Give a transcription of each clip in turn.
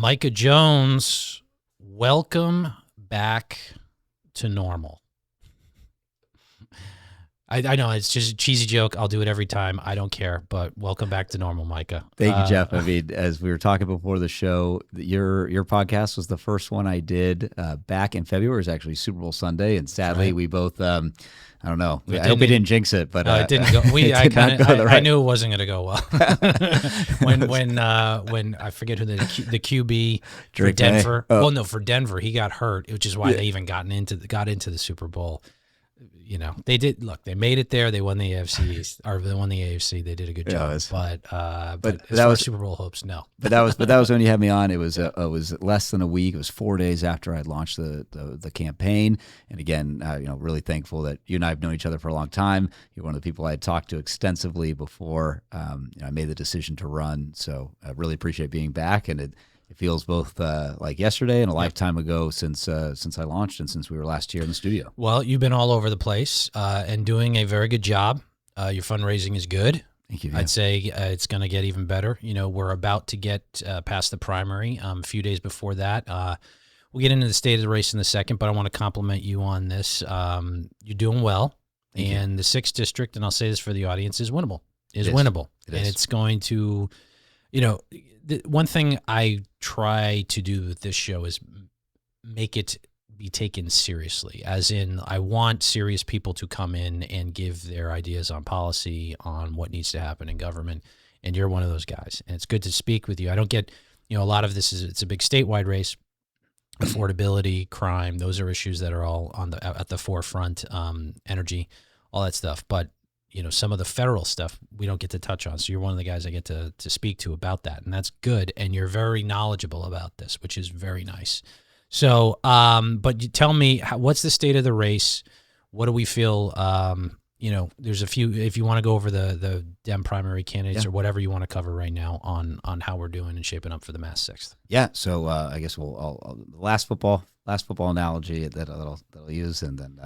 Micah Jones, welcome back to normal. I know it's just a cheesy joke. I'll do it every time. I don't care, but welcome back to normal, Micah. Thank you, Jeff. I mean, as we were talking before the show, your podcast was the first one I did back in February. It was actually Super Bowl Sunday, and sadly, we both, I don't know. I hope we didn't jinx it, but no, it didn't go. I knew it wasn't going to go well. when I forget who the QB for Denver. Oh. Well, no, for Denver, he got hurt, which is why they even got into the Super Bowl. You know, they did. Look, they made it there. They won the AFC East, or they won the AFC. They did a good job. But that was Super Bowl hopes. No, but that was when you had me on. It was less than a week. It was 4 days after I launched the campaign. And again, really thankful that you and I have known each other for a long time. You're one of the people I had talked to extensively before I made the decision to run. So I really appreciate being back, and it feels both like yesterday and a lifetime ago since I launched and since we were last year in the studio. Well, you've been all over the place and doing a very good job. Your fundraising is good. Thank you. I'd say it's going to get even better. You know, we're about to get past the primary. A few days before that, we'll get into the state of the race in a second. But I want to compliment you on this. You're doing well, and the 6th district, and I'll say this for the audience, is winnable. Winnable, and it's going to, the one thing I try to do with this show is make it be taken seriously, as in I want serious people to come in and give their ideas on policy, on what needs to happen in government, and you're one of those guys. And it's good to speak with you. I don't get, a lot of this it's a big statewide race, affordability, crime, those are issues that are all at the forefront, energy, all that stuff. But some of the federal stuff we don't get to touch on. So you're one of the guys I get to speak to about that, and that's good. And you're very knowledgeable about this, which is very nice. So, but you tell me, what's the state of the race? What do we feel? There's a few, if you want to go over the Dem primary candidates or whatever you want to cover right now on how we're doing and shaping up for the MA-6. Yeah. So I guess I'll last football analogy that I'll use and then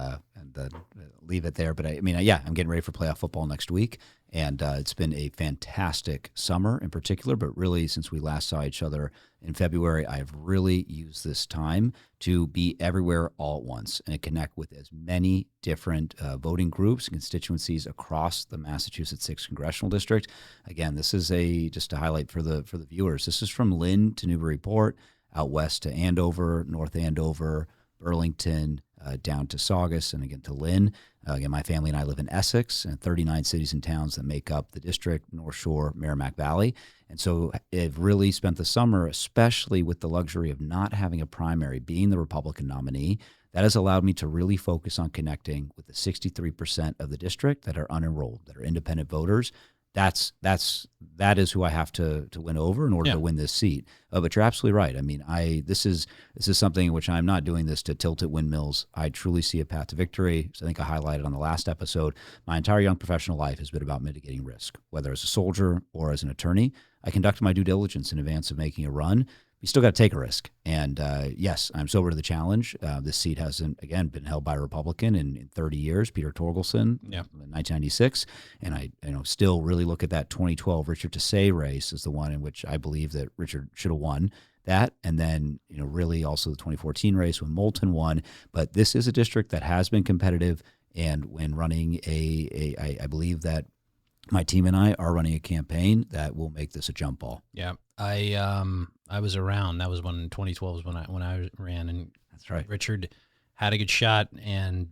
leave it there. But I'm getting ready for playoff football next week, and it's been a fantastic summer in particular. But really, since we last saw each other in February, I have really used this time to be everywhere all at once and connect with as many different voting groups and constituencies across the Massachusetts 6th Congressional District. Again, this is just to highlight for the viewers. This is from Lynn to Newburyport, out west to Andover, North Andover, Burlington, down to Saugus, and again to Lynn. Again, my family and I live in Essex, and 39 cities and towns that make up the district, North Shore, Merrimack Valley. And so I've really spent the summer, especially with the luxury of not having a primary, being the Republican nominee. That has allowed me to really focus on connecting with the 63% of the district that are unenrolled, that are independent voters. That is who I have to win over in order to win this seat. But you're absolutely right. I mean, this is something in which I'm not doing this to tilt at windmills. I truly see a path to victory. So I think I highlighted on the last episode, my entire young professional life has been about mitigating risk, whether as a soldier or as an attorney. I conduct my due diligence in advance of making a run. You still got to take a risk. And yes, I'm sober to the challenge. This seat hasn't, again, been held by a Republican in 30 years, Peter Torgelson, in 1996. And I still really look at that 2012 Richard DeSay race as the one in which I believe that Richard should have won that. And then, really also the 2014 race when Moulton won. But this is a district that has been competitive. And when running I believe that my team and I are running a campaign that will make this a jump ball. Yeah. I was around. That was when 2012 was when I ran, and that's right. Richard had a good shot, and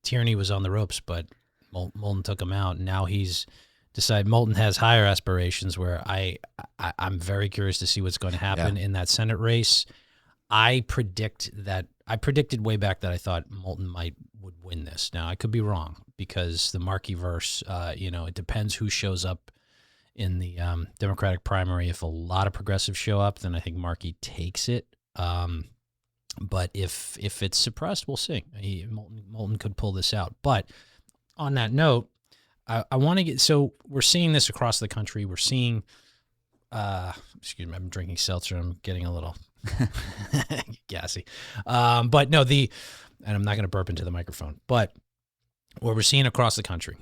Tierney was on the ropes, but Moulton took him out. And now he's decided Moulton has higher aspirations. Where I'm very curious to see what's going to happen in that Senate race. I predicted way back that I thought Moulton would win this. Now I could be wrong because the Markey-verse, it depends who shows up in the Democratic primary. If a lot of progressives show up, then I think Markey takes it. But if it's suppressed, we'll see. Moulton could pull this out. But on that note, I want to get, so we're seeing this across the country. We're seeing, excuse me, I'm drinking seltzer. I'm getting a little gassy. But no, and I'm not going to burp into the microphone, but what we're seeing across the country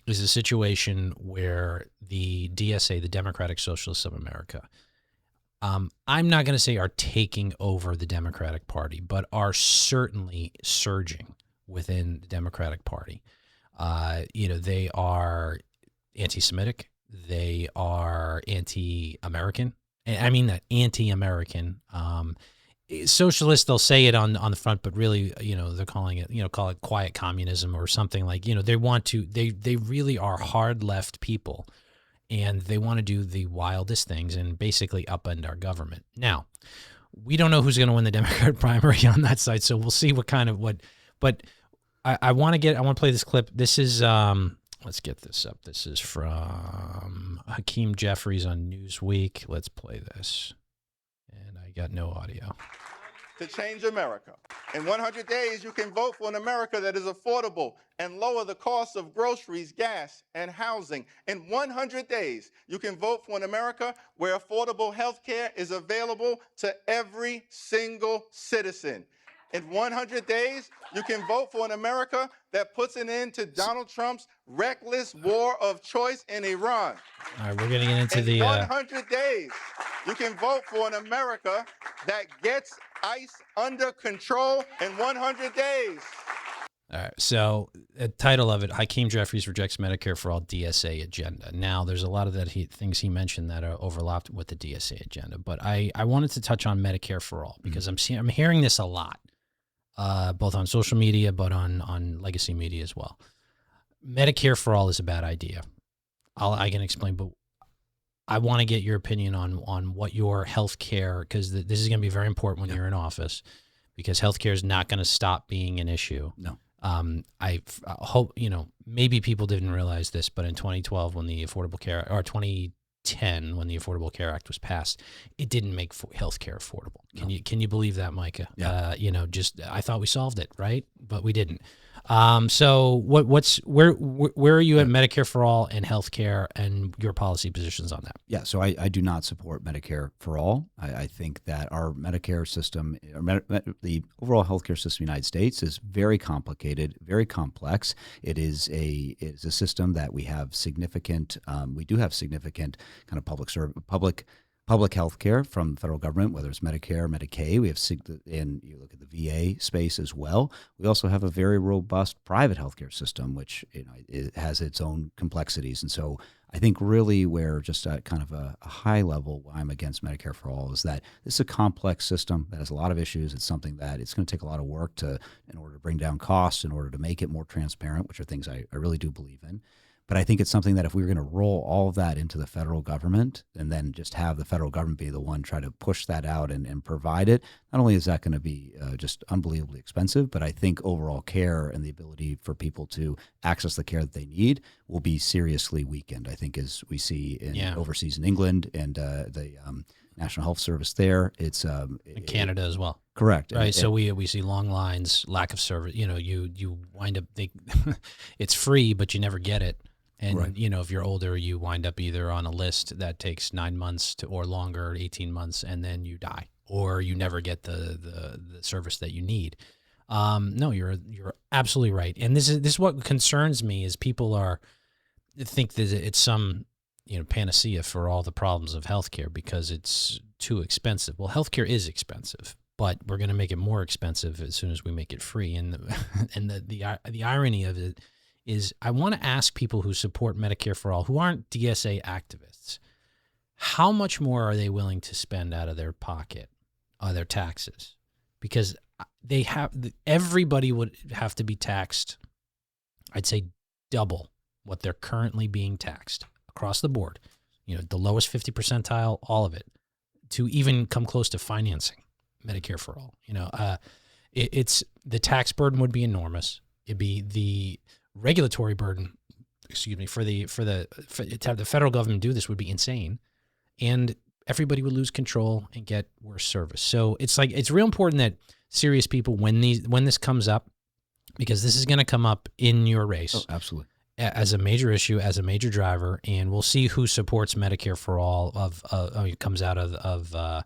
is a situation where the DSA, the Democratic Socialists of America, I'm not going to say are taking over the Democratic Party, but are certainly surging within the Democratic Party. They are anti-Semitic. They are anti-American. And I mean that anti-American. Socialists, they'll say it on the front, but really, they're calling it, call it quiet communism or something like, they really are hard left people. And they want to do the wildest things and basically upend our government. Now, we don't know who's going to win the Democrat primary on that side, so we'll see but I want to play this clip. This is, let's get this up. This is from Hakeem Jeffries on Newsweek. Let's play this. And I got no audio. To change America. In 100 days, you can vote for an America that is affordable and lower the cost of groceries, gas, and housing. In 100 days, you can vote for an America where affordable health care is available to every single citizen. In 100 days, you can vote for an America that puts an end to Donald Trump's reckless war of choice in Iran. All right, we're getting into in 100 days, you can vote for an America that gets ICE under control in 100 days. All right, so the title of it, Hakeem Jeffries rejects Medicare for All DSA agenda. Now, there's a lot of things he mentioned that are overlapped with the DSA agenda, but I wanted to touch on Medicare for All because I'm hearing this a lot, both on social media, but on legacy media as well. Medicare for All is a bad idea. I can explain, but I want to get your opinion on what your health care, because this is going to be very important when you're in office, because health care is not going to stop being an issue. No. I hope, maybe people didn't realize this, but in 2012 when the Affordable Care, or 2010 when the Affordable Care Act was passed, it didn't make health care affordable. Can you believe that, Micah? Yeah. I thought we solved it, right? But we didn't. So where are you at Medicare for All and healthcare and your policy positions on that? Yeah, so I do not support Medicare for All. I think that our Medicare system, the overall healthcare system in the United States, is very complicated, very complex. It is a system that we do have significant kind of public health care from the federal government, whether it's Medicare, Medicaid. We have, and you look at the VA space as well. We also have a very robust private healthcare system, which it has its own complexities. And so I think really where just at kind of a high level why I'm against Medicare for All is that this is a complex system that has a lot of issues. It's something that it's going to take a lot of work in order to bring down costs, in order to make it more transparent, which are things I really do believe in. But I think it's something that if we were going to roll all of that into the federal government and then just have the federal government be the one try to push that out and provide it, not only is that going to be just unbelievably expensive, but I think overall care and the ability for people to access the care that they need will be seriously weakened. I think as we see overseas in England and the National Health Service there, it's in Canada as well. Correct. Right. So we see long lines, lack of service. You wind up it's free, but you never get it. And, right. If you're older, you wind up either on a list that takes 9 months or longer, 18 months, and then you die, or you never get the service that you need. No, you're absolutely right. And this is what concerns me is people think that it's some, panacea for all the problems of healthcare because it's too expensive. Well, healthcare is expensive, but we're going to make it more expensive as soon as we make it free. And the irony of it is I want to ask people who support Medicare for All, who aren't DSA activists, how much more are they willing to spend out of their pocket, their taxes? Because everybody would have to be taxed, I'd say double what they're currently being taxed across the board. The lowest 50 percentile, all of it, to even come close to financing Medicare for All. It's the tax burden would be enormous. It'd be the regulatory burden, to have the federal government do this would be insane, and everybody would lose control and get worse service. So it's real important that serious people, when this comes up, because this is going to come up in your race. Oh, absolutely. As a major issue, as a major driver, and we'll see who supports Medicare for All it comes out of the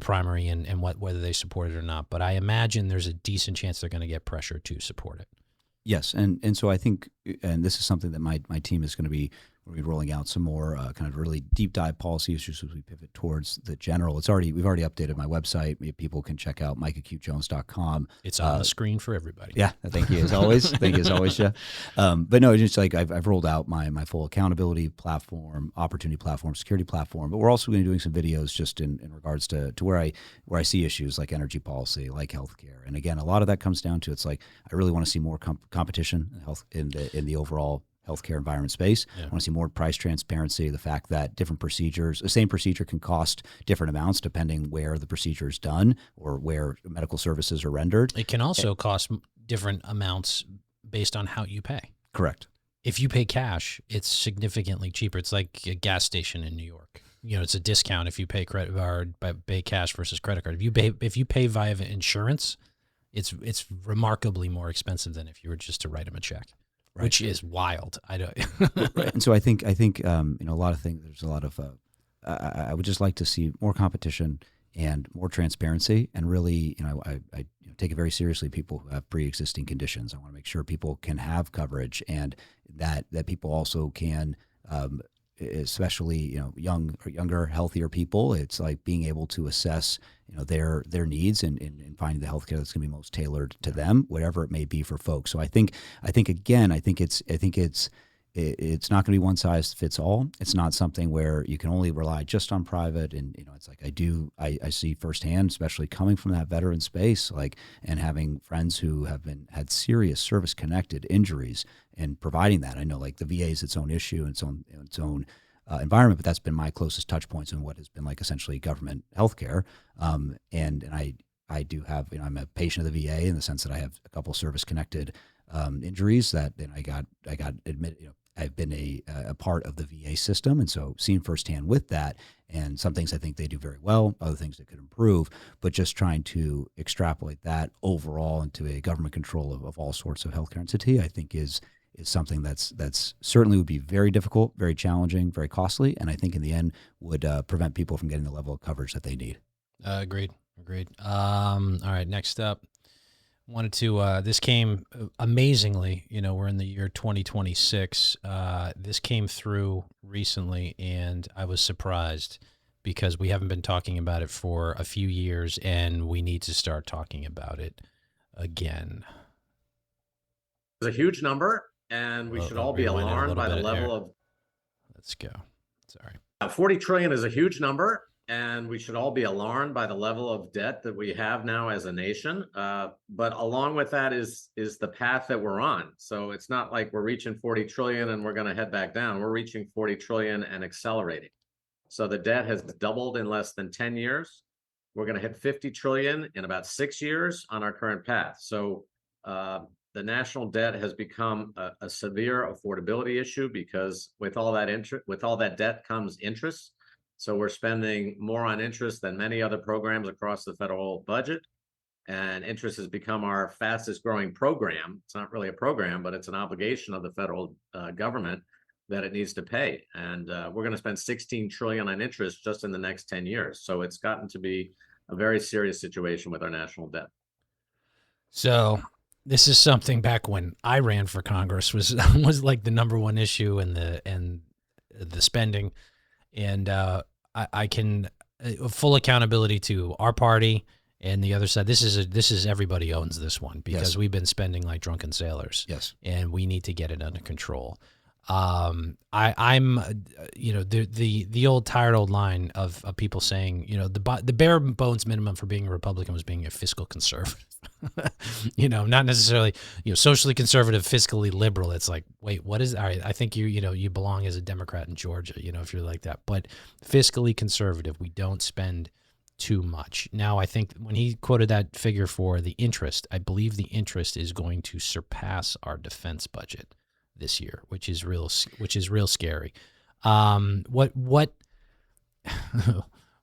primary and whether they support it or not. But I imagine there's a decent chance they're going to get pressure to support it. Yes, and so I think and this is something that my team is going to be rolling out some more kind of really deep dive policy issues as we pivot towards the general. We've already updated my website. People can check out micahqjones.com. It's on the screen for everybody. Yeah, thank you as always. Thank you as always, Jeff. But no, just like I've rolled out my full accountability platform, opportunity platform, security platform. But we're also going to be doing some videos just in regards to where I see issues like energy policy, like healthcare. And again, a lot of that comes down to, it's like I really want to see more competition in the overall healthcare environment space. Yeah. I want to see more price transparency, the fact that different procedures, the same procedure can cost different amounts depending where the procedure is done or where medical services are rendered. It can also cost different amounts based on how you pay. Correct. If you pay cash, it's significantly cheaper. It's like a gas station in New York. It's a discount if you pay credit or pay cash versus credit card. If you pay via insurance, it's remarkably more expensive than if you were just to write them a check. Right. Which is wild. I don't. Right. And so I think a lot of things. There's a lot of. I would just like to see more competition and more transparency, and really, I take it very seriously. People who have pre-existing conditions, I want to make sure people can have coverage, and that people also can, especially younger, healthier people. It's like being able to assess their needs and finding the healthcare that's going to be most tailored to them, whatever it may be for folks. So I think it's not going to be one size fits all. It's not something where you can only rely just on private. And it's like I see firsthand, especially coming from that veteran space, and having friends who have had serious service connected injuries, and providing that. I know the VA is its own issue and its own environment, but that's been my closest touch points in what has been essentially government healthcare. And I do have, I'm a patient of the VA in the sense that I have a couple service connected injuries that then I got admitted. I've been a part of the VA system, and so seen firsthand with that. And some things I think they do very well, other things that could improve. But just trying to extrapolate that overall into a government control of all sorts of healthcare entity, I think is something that's certainly would be very difficult, very challenging, very costly, and I think in the end would prevent people from getting the level of coverage that they need. Agreed. All right, next up, wanted to, this came amazingly, we're in the year 2026. This came through recently, and I was surprised because we haven't been talking about it for a few years, and we need to start talking about it again. It's a huge number, and we should all be alarmed by the level of. Let's go. Sorry. 40 trillion is a huge number, and we should all be alarmed by the level of debt that we have now as a nation. But along with that is the path that we're on. So it's not like we're reaching 40 trillion and we're going to head back down. We're reaching 40 trillion and accelerating. So the debt has doubled in less than 10 years. We're going to hit 50 trillion in about 6 years on our current path. So the national debt has become a severe affordability issue, because with all that debt comes interest. So we're spending more on interest than many other programs across the federal budget, and interest has become our fastest growing program. It's not really a program, but it's an obligation of the federal government that it needs to pay. And we're going to spend 16 trillion on interest just in the next 10 years. So it's gotten to be a very serious situation with our national debt. So this is something back when I ran for Congress was like the number one issue, and the spending, and I can full accountability to our party and the other side. This is everybody owns this one, because we've been spending like drunken sailors. Yes, and we need to get it under control. I'm the old tired old line of people saying, the bare bones minimum for being a Republican was being a fiscal conservative. Not necessarily, socially conservative, fiscally liberal. It's like, wait, what is, all right, I think you belong as a Democrat in Georgia, if you're like that, but fiscally conservative, we don't spend too much. Now, I think when he quoted that figure for the interest, I believe the interest is going to surpass our defense budget this year, which is real scary. What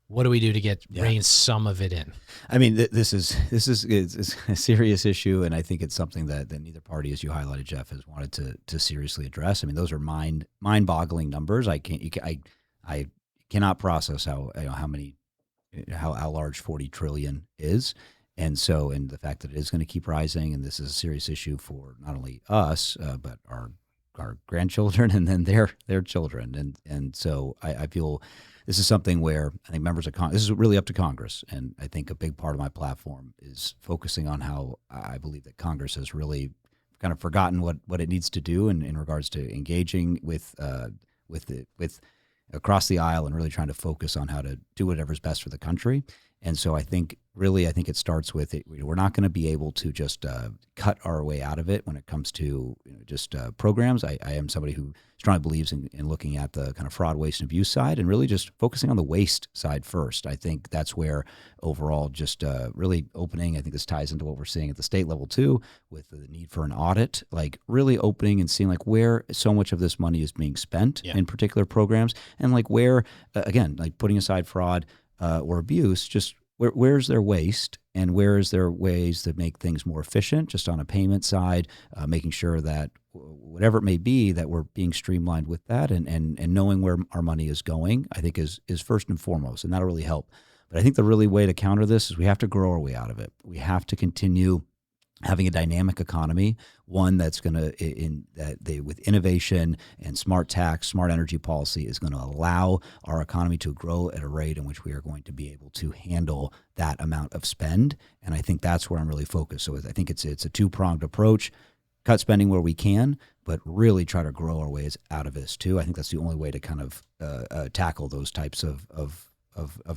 what do we do to rein some of it in? I mean, this is it's a serious issue, and I think it's something that neither party, as you highlighted, Jeff, has wanted to seriously address. I mean, those are mind-boggling numbers. I cannot process how large 40 trillion is. And so, and the fact that it is going to keep rising, and this is a serious issue for not only us, but our our grandchildren and then their children. And so I feel this is something where I think members of Congress, this is really up to Congress. And I think a big part of my platform is focusing on how I believe that Congress has really kind of forgotten what it needs to do in regards to engaging with across the aisle and really trying to focus on how to do whatever's best for the country. And so I think it starts with it. We're not going to be able to just cut our way out of it when it comes to just programs. I am somebody who strongly believes in looking at the kind of fraud, waste, and abuse side and really just focusing on the waste side first. I think that's where overall just really opening, I think this ties into what we're seeing at the state level too, with the need for an audit, like really opening and seeing like where so much of this money is being spent in particular programs and like where, again, like putting aside fraud, or abuse, just where's their waste and where is there ways to make things more efficient just on a payment side, making sure that whatever it may be that we're being streamlined with that and knowing where our money is going, I think is first and foremost, and that'll really help. But I think the really way to counter this is we have to grow our way out of it. We have to continue having a dynamic economy, one that's going to, with innovation and smart tax, smart energy policy is going to allow our economy to grow at a rate in which we are going to be able to handle that amount of spend. And I think that's where I'm really focused. So I think it's a two-pronged approach, cut spending where we can, but really try to grow our ways out of this too. I think that's the only way to kind of tackle those types of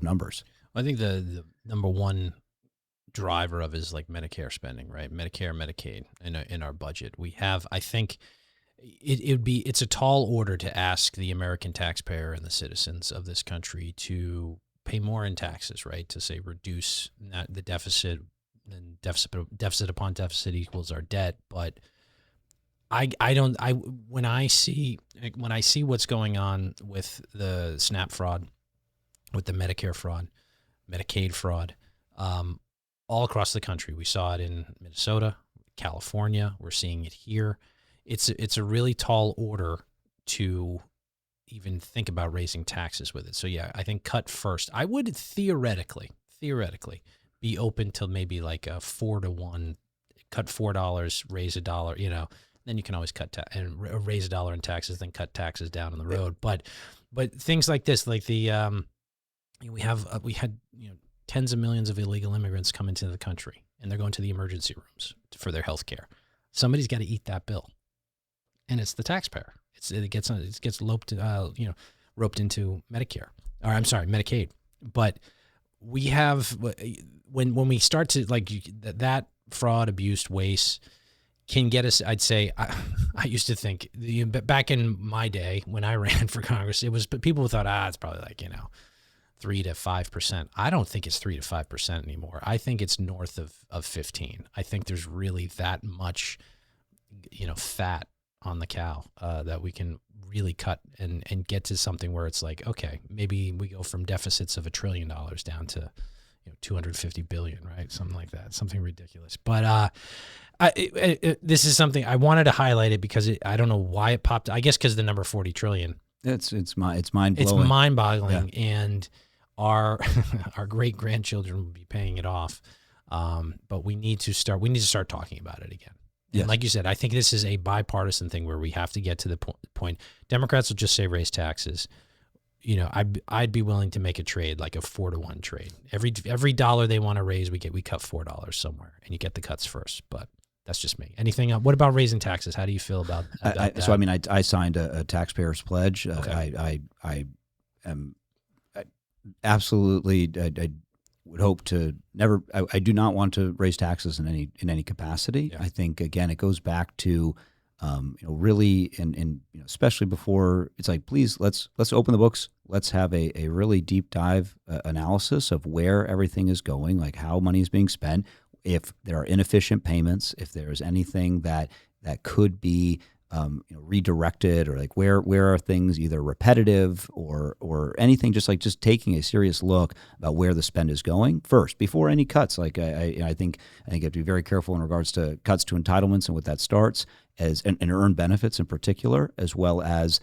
numbers. I think the number one driver of is like Medicare spending, right? Medicare, Medicaid in our budget. We have, I think it's a tall order to ask the American taxpayer and the citizens of this country to pay more in taxes, right? To say reduce the deficit, and deficit upon deficit equals our debt. But when I see what's going on with the SNAP fraud, with the Medicare fraud, Medicaid fraud, all across the country. We saw it in Minnesota, California. We're seeing it here. It's a really tall order to even think about raising taxes with it. So yeah, I think cut first. I would theoretically be open to maybe like a 4-to-1, cut $4, raise $1. Then you can always and raise $1 in taxes, then cut taxes down on the road. But things like this, like the we had tens of millions of illegal immigrants come into the country, and they're going to the emergency rooms for their health care. Somebody's got to eat that bill, and it's the taxpayer. It gets roped into Medicare, or I'm sorry, Medicaid. But we have when we start to that fraud, abuse, waste can get us. I'd say I used to think back in my day when I ran for Congress, it was people thought it's probably 3 to 5%. I don't think it's 3 to 5% anymore. I think it's north of 15. I think there's really that much, fat on the cow that we can really cut and get to something where it's like, okay, maybe we go from deficits of $1 trillion down to, $250 billion, right? Something like that, something ridiculous. But this is something I wanted to highlight it because I don't know why it popped. I guess because the number 40 trillion. It's mind-blowing. It's mind-boggling, and our great-grandchildren will be paying it off. But we need to start talking about it again. Yes. And like you said, I think this is a bipartisan thing where we have to get to the point. Democrats will just say raise taxes. I'd be willing to make a trade, like a 4-to-1 trade. Every dollar they want to raise, we cut $4 somewhere, and you get the cuts first. But that's just me. Anything else? What about raising taxes? How do you feel about that? So I signed a taxpayer's pledge. Okay. I am absolutely. I would hope to never. I do not want to raise taxes in any capacity. Yeah. I think again, it goes back to really, and especially before it's like, please let's open the books. Let's have a really deep dive analysis of where everything is going, like how money is being spent. If there are inefficient payments, if there is anything that could be redirected, or like where are things either repetitive or anything, just taking a serious look about where the spend is going first before any cuts. Like I think you have to be very careful in regards to cuts to entitlements and what that starts as and earned benefits in particular, as well as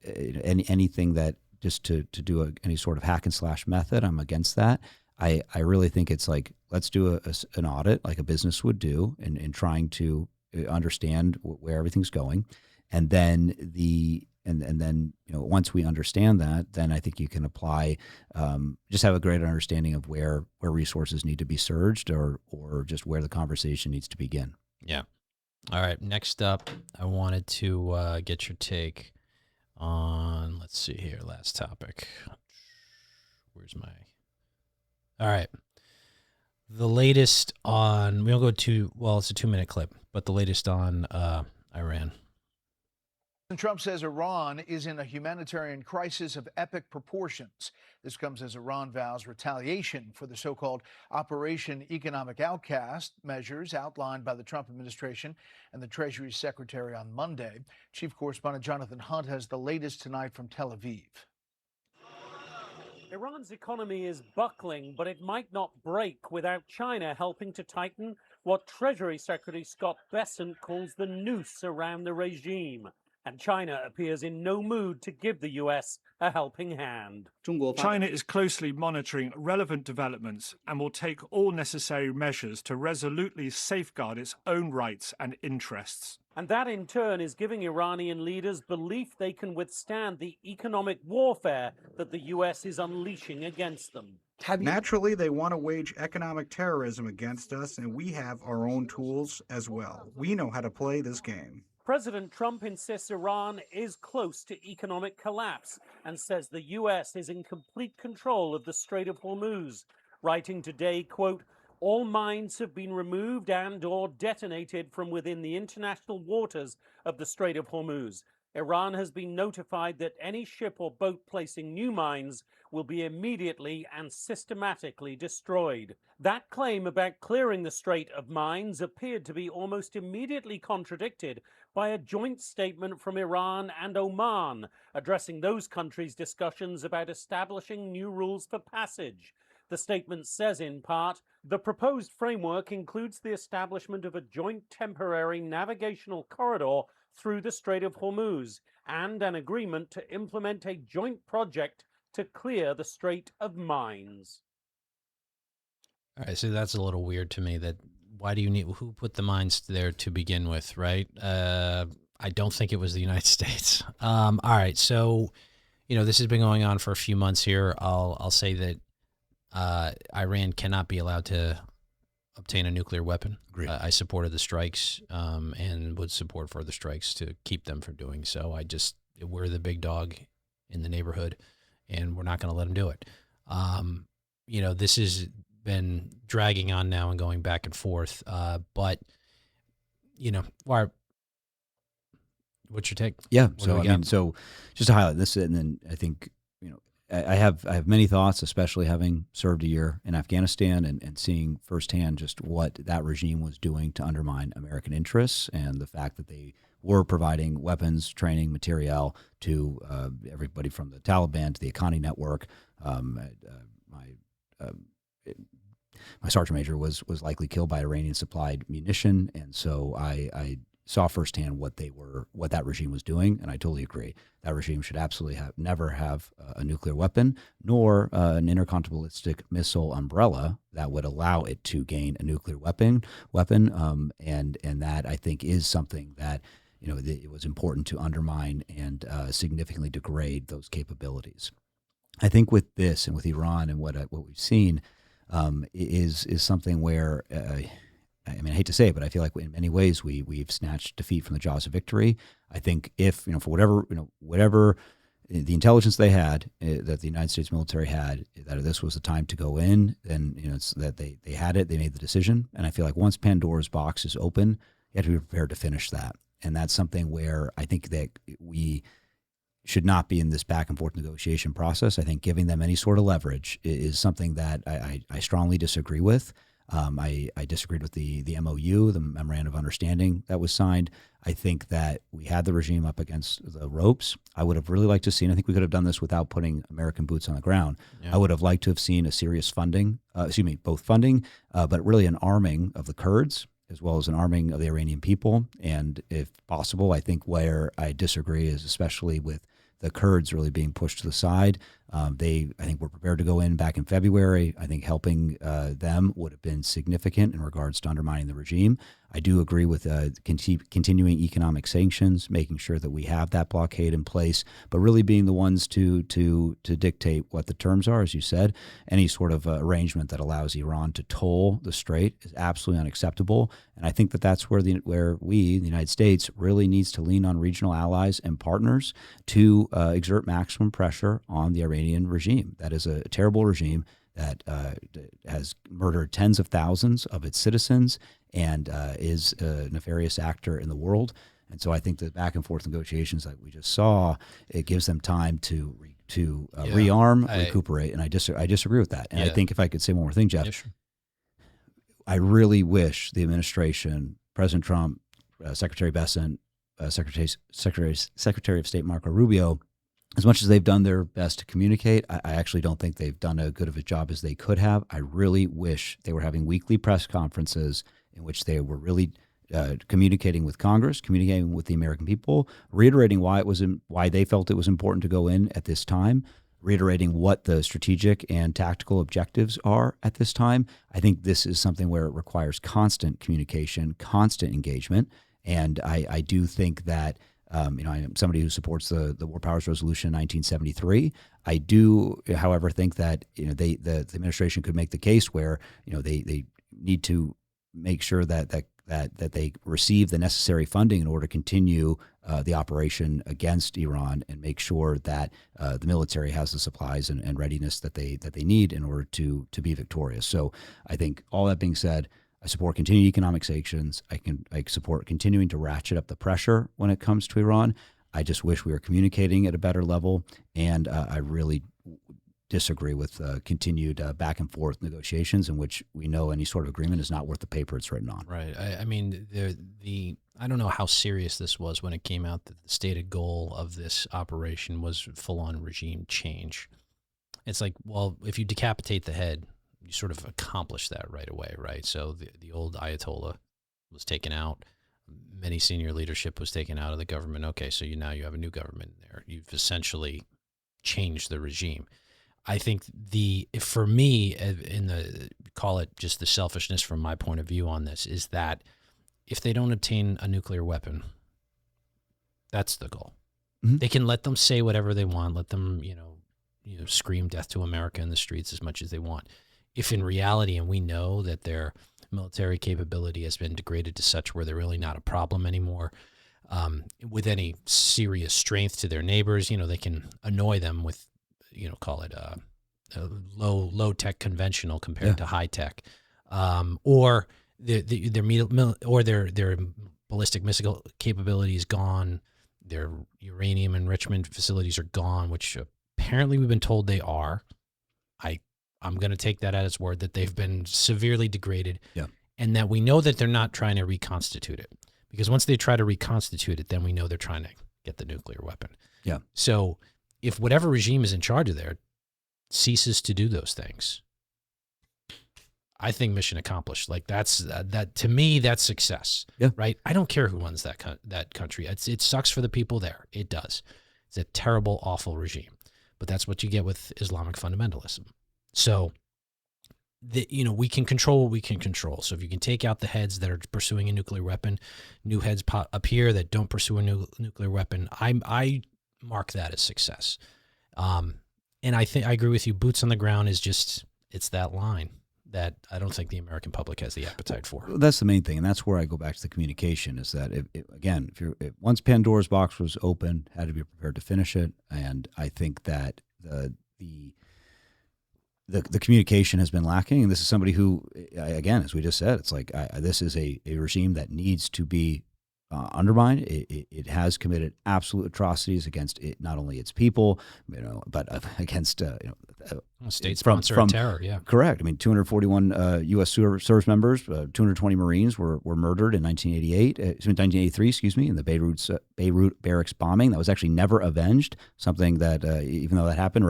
anything that just to do any sort of hack and slash method. I'm against that. I really think it's like, let's do an audit like a business would do in trying to understand where everything's going. And then and then once we understand that, then I think you can apply, just have a greater understanding of where resources need to be surged, or just where the conversation needs to begin. Yeah. All right. Next up, I wanted to get your take on, let's see here, last topic. Where's my... All right. The latest on, we'll go to, well, it's a 2-minute clip, but the latest on Iran. Trump says Iran is in a humanitarian crisis of epic proportions. This comes as Iran vows retaliation for the so-called Operation Economic Outcast measures outlined by the Trump administration and the Treasury Secretary on Monday. Chief Correspondent Jonathan Hunt has the latest tonight from Tel Aviv. Iran's economy is buckling, but it might not break without China helping to tighten what Treasury Secretary Scott Bessent calls the noose around the regime. And China appears in no mood to give the U.S. a helping hand. China is closely monitoring relevant developments and will take all necessary measures to resolutely safeguard its own rights and interests. And that, in turn, is giving Iranian leaders belief they can withstand the economic warfare that the U.S. is unleashing against them. Naturally, they want to wage economic terrorism against us, and we have our own tools as well. We know how to play this game. President Trump insists Iran is close to economic collapse and says the U.S. is in complete control of the Strait of Hormuz, writing today, quote, "All mines have been removed and or detonated from within the international waters of the Strait of Hormuz. Iran has been notified that any ship or boat placing new mines will be immediately and systematically destroyed." That claim about clearing the strait of mines appeared to be almost immediately contradicted by a joint statement from Iran and Oman, addressing those countries' discussions about establishing new rules for passage. The statement says, in part, the proposed framework includes the establishment of a joint temporary navigational corridor through the Strait of Hormuz and an agreement to implement a joint project to clear the Strait of mines. All right, so that's a little weird to me. That why do you need, who put the mines there to begin with, right? I don't think it was the United States. All right, so this has been going on for a few months here. I'll say that Iran cannot be allowed to obtain a nuclear weapon. I supported the strikes and would support further strikes to keep them from doing so. We're the big dog in the neighborhood, and we're not going to let them do it. This has been dragging on now and going back and forth. But what's your take? Yeah. So just to highlight this, and then I think, I have many thoughts, especially having served a year in Afghanistan and seeing firsthand just what that regime was doing to undermine American interests, and the fact that they were providing weapons, training, materiel to everybody from the Taliban to the Haqqani network. My sergeant major was likely killed by Iranian supplied munition, and so I saw firsthand what that regime was doing, and I totally agree. That regime should absolutely never have a nuclear weapon, nor an intercontinental missile umbrella that would allow it to gain a nuclear weapon. And that, I think, is something that it was important to undermine and significantly degrade those capabilities. I think with this and with Iran and what we've seen is something where. I hate to say it, but I feel like in many ways we've snatched defeat from the jaws of victory. I think if, for whatever the intelligence they had, that the United States military had, that this was the time to go in, then, it's that they had it, they made the decision. And I feel like once Pandora's box is open, you have to be prepared to finish that. And that's something where I think that we should not be in this back and forth negotiation process. I think giving them any sort of leverage is something that I strongly disagree with. I disagreed with the MOU, the Memorandum of Understanding that was signed. I think that we had the regime up against the ropes. I would have really liked to see, and I think we could have done this without putting American boots on the ground. Yeah. I would have liked to have seen a serious both funding, but really an arming of the Kurds, as well as an arming of the Iranian people. And if possible, I think where I disagree is especially with the Kurds really being pushed to the side. I think, were prepared to go in back in February. I think helping them would have been significant in regards to undermining the regime. I do agree with continuing economic sanctions, making sure that we have that blockade in place, but really being the ones to dictate what the terms are, as you said. Any sort of arrangement that allows Iran to toll the strait is absolutely unacceptable. And I think that that's where we, the United States, really needs to lean on regional allies and partners to exert maximum pressure on the Iranian regime. That is a terrible regime that has murdered tens of thousands of its citizens and is a nefarious actor in the world. And so I think the back and forth negotiations that we just saw, it gives them time to rearm, recuperate. And I disagree with that. And I think if I could say one more thing, Jeff, Yeah, sure. I really wish the administration, President Trump, Secretary Bessent, Secretary of State Marco Rubio, as much as they've done their best to communicate, I actually don't think they've done as good of a job as they could have. I really wish they were having weekly press conferences in which they were really communicating with Congress, communicating with the American people, reiterating why they felt it was important to go in at this time, reiterating what the strategic and tactical objectives are at this time. I think this is something where it requires constant communication, constant engagement, and I do think that. I am somebody who supports the War Powers Resolution 1973. I do, however, think that the administration could make the case where they need to make sure that they receive the necessary funding in order to continue the operation against Iran and make sure that the military has the supplies and readiness that they need in order to be victorious. So I think all that being said, I support continued economic sanctions. I support continuing to ratchet up the pressure when it comes to Iran. I just wish we were communicating at a better level, and I really disagree with continued back and forth negotiations in which we know any sort of agreement is not worth the paper it's written on. Right. I mean, I don't know how serious this was when it came out that the stated goal of this operation was full-on regime change. It's like, well, if you decapitate the head, you sort of accomplish that right away, right? So the old Ayatollah was taken out. Many senior leadership was taken out of the government. Okay, so now you have a new government there. You've essentially changed the regime. I think for me, call it just the selfishness from my point of view on this, is that if they don't obtain a nuclear weapon, that's the goal. Mm-hmm. They can let them say whatever they want, let them, scream death to America in the streets as much as they want. If in reality, and we know that their military capability has been degraded to such where they're really not a problem anymore, with any serious strength to their neighbors, they can annoy them with, call it a low tech conventional compared to high tech, or their ballistic missile capability is gone, their uranium enrichment facilities are gone, which apparently we've been told they are. I'm going to take that at its word that they've been severely degraded, and that we know that they're not trying to reconstitute it, because once they try to reconstitute it, then we know they're trying to get the nuclear weapon. Yeah. So if whatever regime is in charge of there ceases to do those things, I think mission accomplished. Like that to me, that's success. Yeah. Right. I don't care who runs that country. It sucks for the people there. It does. It's a terrible, awful regime, but that's what you get with Islamic fundamentalism. So, we can control what we can control. So if you can take out the heads that are pursuing a nuclear weapon, new heads pop up here that don't pursue a nuclear weapon, I mark that as success. And I agree with you. Boots on the ground is it's that line that I don't think the American public has the appetite for. That's the main thing, and that's where I go back to the communication. Is that once Pandora's box was open, had to be prepared to finish it, and I think that the communication has been lacking. And this is somebody who, again, as we just said, it's like this is a regime that needs to be undermined. It has committed absolute atrocities against not only its people, but against state-sponsored terror. Yeah, correct. I mean, 241 U.S. service members, 220 Marines were murdered in 1983. Excuse me, in the Beirut barracks bombing. That was actually never avenged. Something that, even though that happened,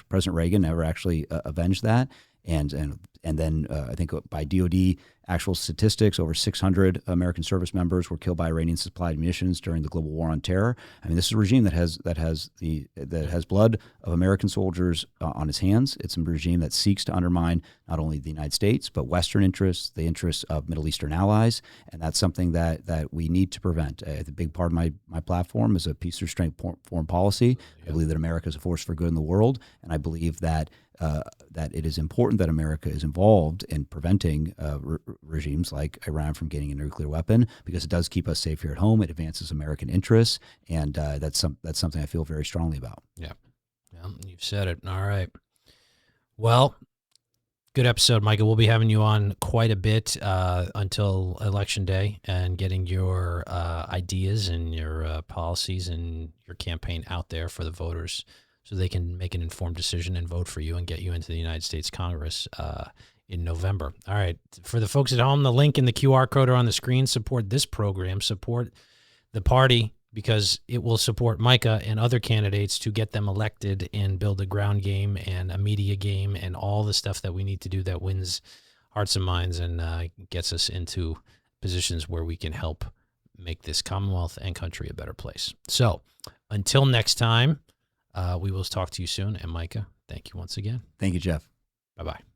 President Reagan never actually avenged that. And And then I think by DoD actual statistics, over 600 American service members were killed by Iranian-supplied munitions during the global war on terror. I mean, this is a regime that has blood of American soldiers on its hands. It's a regime that seeks to undermine not only the United States but Western interests, the interests of Middle Eastern allies, and that's something that we need to prevent. The big part of my platform is a peace through strength foreign policy. I believe that America is a force for good in the world, and I believe that it is important that America is involved in preventing regimes like Iran from getting a nuclear weapon, because it does keep us safe here at home. It advances American interests, and that's something I feel very strongly about. Yeah, you've said it. All right. Well, good episode, Micah. We'll be having you on quite a bit until Election Day and getting your ideas and your policies and your campaign out there for the voters, so they can make an informed decision and vote for you and get you into the United States Congress in November. All right. For the folks at home, the link and the QR code are on the screen. Support this program. Support the party, because it will support Micah and other candidates to get them elected and build a ground game and a media game and all the stuff that we need to do that wins hearts and minds and gets us into positions where we can help make this Commonwealth and country a better place. So until next time, we will talk to you soon. And Micah, thank you once again. Thank you, Jeff. Bye-bye.